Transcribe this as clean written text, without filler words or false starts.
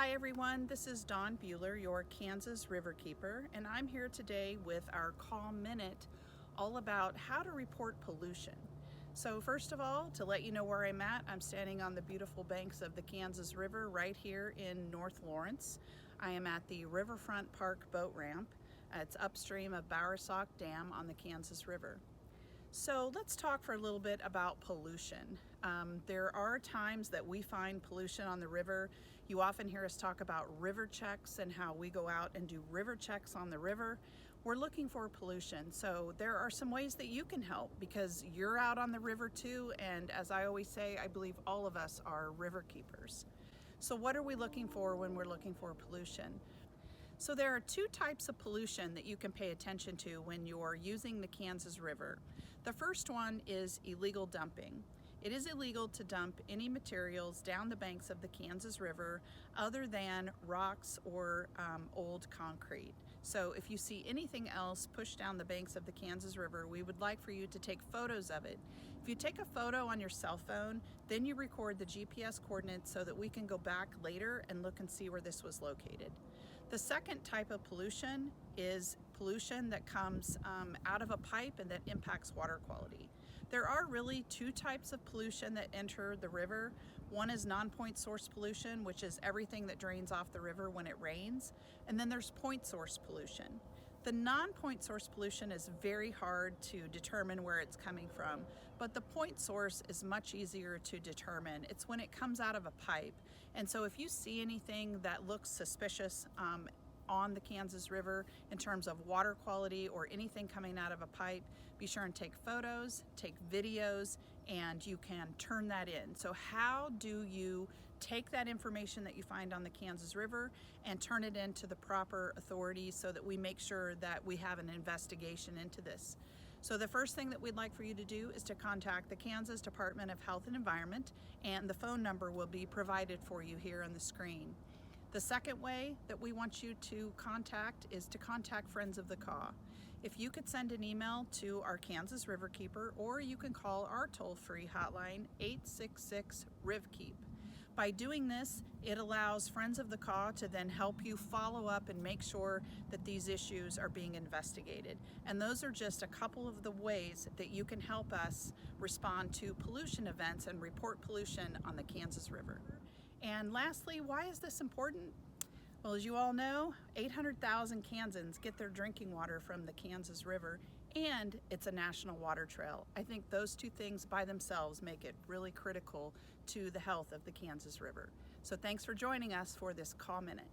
Hi everyone, this is Dawn Bueller, your Kansas Riverkeeper, and I'm here today with our Kaw Minute all about how to report pollution. So first of all, to let you know where I'm at, I'm standing on the beautiful banks of the Kansas River right here in North Lawrence. I am at the Riverfront Park boat ramp. It's upstream of Bowersock Dam on the Kansas River. So let's talk for a little bit about pollution. There are times that we find pollution on the river. You often hear us talk about river checks and how we go out and do river checks on the river. We're looking for pollution. So there are some ways that you can help because you're out on the river too. And as I always say, I believe all of us are river keepers. So what are we looking for when we're looking for pollution? So there are two types of pollution that you can pay attention to when you're using the Kansas River. The first one is illegal dumping. It is illegal to dump any materials down the banks of the Kansas River other than rocks or old concrete. So if you see anything else pushed down the banks of the Kansas River, we would like for you to take photos of it. If you take a photo on your cell phone, then you record the GPS coordinates so that we can go back later and look and see where this was located. The second type of pollution is pollution that comes out of a pipe and that impacts water quality. There are really two types of pollution that enter the river. One is Nonpoint Source pollution, which is everything that drains off the river when it rains, and then there's point source pollution. The non-point source pollution is very hard to determine where it's coming from, but the point source is much easier to determine. It's when it comes out of a pipe. And so if you see anything that looks suspicious on the Kansas River in terms of water quality or anything coming out of a pipe, be sure and take photos, take videos, and you can turn that in. So how do you take that information that you find on the Kansas River and turn it into the proper authorities so that we make sure that we have an investigation into this? So the first thing that we'd like for you to do is to contact the Kansas Department of Health and Environment, and the phone number will be provided for you here on the screen. The second way that we want you to contact is to contact Friends of the Kaw. If you could send an email to our Kansas Riverkeeper, or you can call our toll-free hotline 866-RIVKEEP. By doing this, it allows Friends of the Kaw to then help you follow up and make sure that these issues are being investigated. And those are just a couple of the ways that you can help us respond to pollution events and report pollution on the Kansas River. And lastly, why is this important? Well, as you all know, 800,000 Kansans get their drinking water from the Kansas River, and it's a national water trail. I think those two things by themselves make it really critical to the health of the Kansas River. So thanks for joining us for this Kaw Minute.